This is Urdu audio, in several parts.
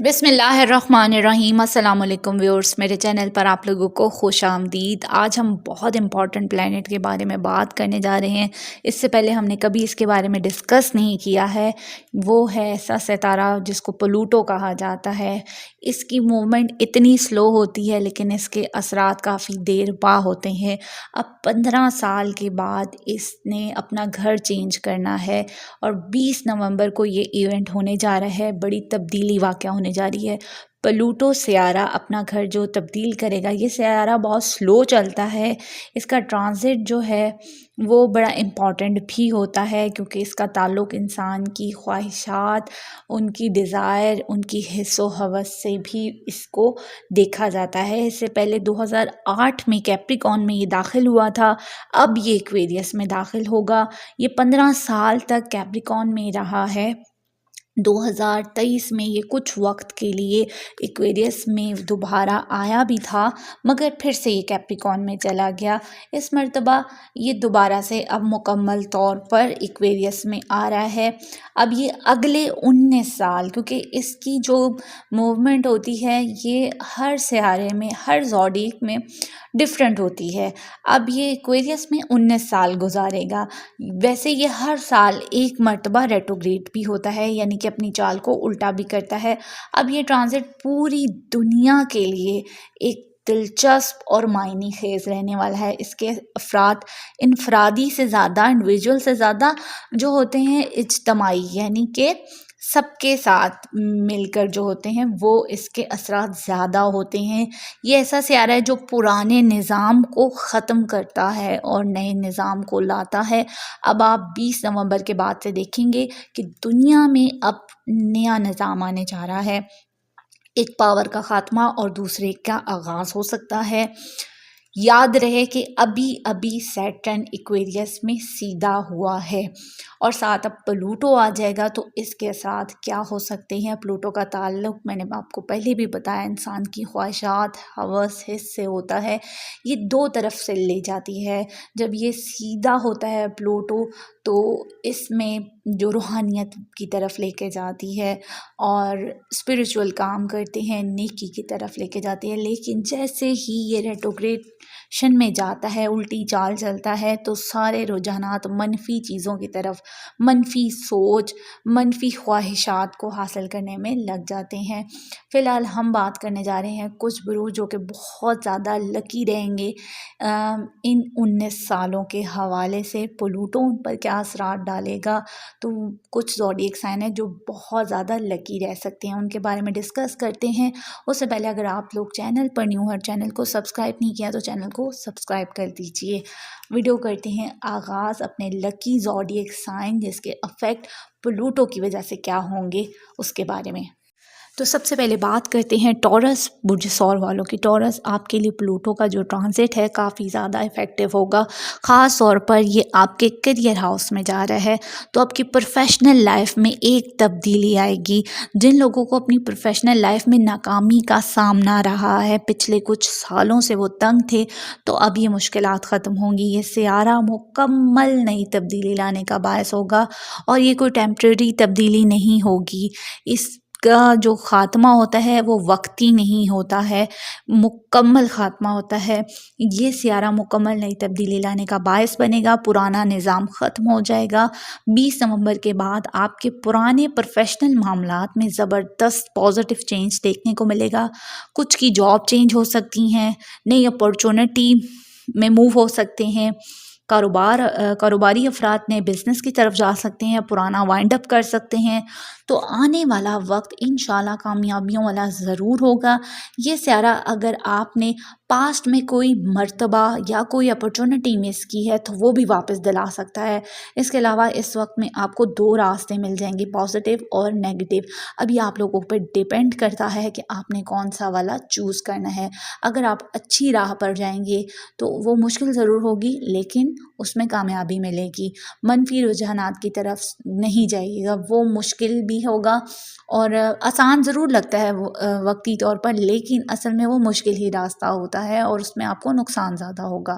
بسم اللہ الرحمن الرحیم۔ السلام علیکم ویورز، میرے چینل پر آپ لوگوں کو خوش آمدید۔ آج ہم بہت امپورٹنٹ پلینٹ کے بارے میں بات کرنے جا رہے ہیں۔ اس سے پہلے ہم نے کبھی اس کے بارے میں ڈسکس نہیں کیا ہے۔ وہ ہے ایسا ستارہ جس کو پلوٹو کہا جاتا ہے۔ اس کی موومنٹ اتنی سلو ہوتی ہے لیکن اس کے اثرات کافی دیر پا ہوتے ہیں۔ اب 15 سال کے بعد اس نے اپنا گھر چینج کرنا ہے اور 20 نومبر کو یہ ایونٹ ہونے جا رہا ہے۔ بڑی تبدیلی واقع ہونے جا رہی ہے۔ پلوٹو سیارہ اپنا گھر جو تبدیل کرے گا، یہ سیارہ بہت سلو چلتا ہے۔ اس کا ٹرانزٹ جو ہے وہ بڑا امپورٹنٹ بھی ہوتا ہے کیونکہ اس کا تعلق انسان کی خواہشات، ان کی ڈیزائر، ان کی حس و حوث سے بھی اس کو دیکھا جاتا ہے۔ اس سے پہلے 2008 میں کیپریکون میں یہ داخل ہوا تھا، اب یہ ایکویریس میں داخل ہوگا۔ یہ 15 سال تک کیپریکون میں رہا ہے۔ 2023 میں یہ کچھ وقت کے لیے ایکویریس میں دوبارہ آیا بھی تھا مگر پھر سے یہ کیپریکون میں چلا گیا۔ اس مرتبہ یہ دوبارہ سے اب مکمل طور پر ایکویریس میں آ رہا ہے۔ اب یہ اگلے 19 سال، کیونکہ اس کی جو موومنٹ ہوتی ہے یہ ہر سیارے میں، ہر زوڈیک میں ڈفرینٹ ہوتی ہے۔ اب یہ ایکویریس میں 19 سال گزارے گا۔ ویسے یہ ہر سال ایک مرتبہ ریٹروگریڈ بھی ہوتا ہے، یعنی کہ اپنی چال کو الٹا بھی کرتا ہے۔ اب یہ ٹرانزٹ پوری دنیا کے لیے ایک دلچسپ اور معنی خیز رہنے والا ہے۔ اس کے افراد انفرادی سے زیادہ، انڈیویجول سے زیادہ جو ہوتے ہیں اجتماعی، یعنی کہ سب کے ساتھ مل کر جو ہوتے ہیں وہ اس کے اثرات زیادہ ہوتے ہیں۔ یہ ایسا سیارہ ہے جو پرانے نظام کو ختم کرتا ہے اور نئے نظام کو لاتا ہے۔ اب آپ 20 نومبر کے بعد سے دیکھیں گے کہ دنیا میں اب نیا نظام آنے جا رہا ہے۔ ایک پاور کا خاتمہ اور دوسرے کا آغاز ہو سکتا ہے۔ یاد رہے کہ ابھی سیٹرن ایکویریس میں سیدھا ہوا ہے اور ساتھ اب پلوٹو آ جائے گا تو اس کے ساتھ کیا ہو سکتے ہیں۔ پلوٹو کا تعلق میں نے آپ کو پہلے بھی بتایا، انسان کی خواہشات، ہوس، حس سے ہوتا ہے۔ یہ دو طرف سے لے جاتی ہے۔ جب یہ سیدھا ہوتا ہے پلوٹو تو اس میں جو روحانیت کی طرف لے کے جاتی ہے اور اسپریچول کام کرتے ہیں، نیکی کی طرف لے کے جاتی ہے۔ لیکن جیسے ہی یہ ریٹروگریڈیشن میں جاتا ہے، الٹی چال چلتا ہے، تو سارے رجحانات منفی چیزوں کی طرف، منفی سوچ، منفی خواہشات کو حاصل کرنے میں لگ جاتے ہیں۔ فی الحال ہم بات کرنے جا رہے ہیں کچھ بروج جو کہ بہت زیادہ لکی رہیں گے ان 19 سالوں کے حوالے سے۔ پلوٹو ان پر کیا اثرات ڈالے گا، تو کچھ زوڈیک سائن ہیں جو بہت زیادہ لکی رہ سکتے ہیں، ان کے بارے میں ڈسکس کرتے ہیں۔ اس سے پہلے اگر آپ لوگ چینل پر نیو ہیں، چینل کو سبسکرائب نہیں کیا تو چینل کو سبسکرائب کر دیجئے۔ ویڈیو کرتے ہیں آغاز اپنے لکی زوڈیک سائن جس کے افیکٹ پلوٹو کی وجہ سے کیا ہوں گے اس کے بارے میں۔ تو سب سے پہلے بات کرتے ہیں ٹورس برج ثور والوں کی۔ ٹورس آپ کے لیے پلوٹو کا جو ٹرانزٹ ہے کافی زیادہ افیکٹو ہوگا، خاص طور پر یہ آپ کے کیریئر ہاؤس میں جا رہا ہے تو آپ کی پروفیشنل لائف میں ایک تبدیلی آئے گی۔ جن لوگوں کو اپنی پروفیشنل لائف میں ناکامی کا سامنا رہا ہے، پچھلے کچھ سالوں سے وہ تنگ تھے، تو اب یہ مشکلات ختم ہوں گی۔ یہ سیارہ مکمل نئی تبدیلی لانے کا باعث ہوگا اور یہ کوئی ٹیمپریری تبدیلی نہیں ہوگی۔ اس کا جو خاتمہ ہوتا ہے وہ وقتی نہیں ہوتا ہے، مکمل خاتمہ ہوتا ہے۔ یہ سیارہ مکمل نئی تبدیلی لانے کا باعث بنے گا، پرانا نظام ختم ہو جائے گا۔ 20 نومبر کے بعد آپ کے پرانے پروفیشنل معاملات میں زبردست پازیٹیو چینج دیکھنے کو ملے گا۔ کچھ کی جاب چینج ہو سکتی ہیں، نئی اپارچونٹی میں موو ہو سکتے ہیں، کاروباری افراد نئے بزنس کی طرف جا سکتے ہیں، پرانا وائنڈ اپ کر سکتے ہیں۔ تو آنے والا وقت انشاءاللہ کامیابیوں والا ضرور ہوگا۔ یہ سیارہ اگر آپ نے پاسٹ میں کوئی مرتبہ یا کوئی اپارچونٹی مس کی ہے تو وہ بھی واپس دلا سکتا ہے۔ اس کے علاوہ اس وقت میں آپ کو دو راستے مل جائیں گے، پازیٹیو اور نیگیٹو۔ ابھی آپ لوگوں پہ ڈیپینڈ کرتا ہے کہ آپ نے کون سا والا چوز کرنا ہے۔ اگر آپ اچھی راہ پر جائیں گے تو وہ مشکل ضرور ہوگی لیکن اس میں کامیابی ملے گی۔ منفی رجحانات کی طرف نہیں جائیے گا، وہ مشکل بھی ہوگا اور آسان ضرور لگتا ہے وقتی طور پر، لیکن اصل میں وہ مشکل ہی راستہ ہوتا ہے اور اس میں آپ کو نقصان زیادہ ہوگا۔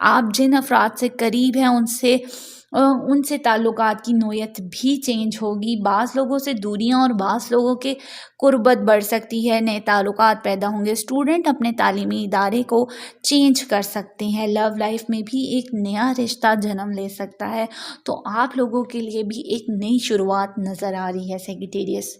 آپ جن افراد سے قریب ہیں ان سے تعلقات کی نوعیت بھی چینج ہوگی، بعض لوگوں سے دوریاں اور بعض لوگوں کے قربت بڑھ سکتی ہے، نئے تعلقات پیدا ہوں گے، اسٹوڈنٹ اپنے تعلیمی ادارے کو چینج کر سکتے ہیں، لو لائف میں بھی ایک نیا رشتہ جنم لے سکتا ہے، تو آپ لوگوں کے لیے بھی ایک نئی شروعات نظر آ رہی ہے سیگیٹیریس۔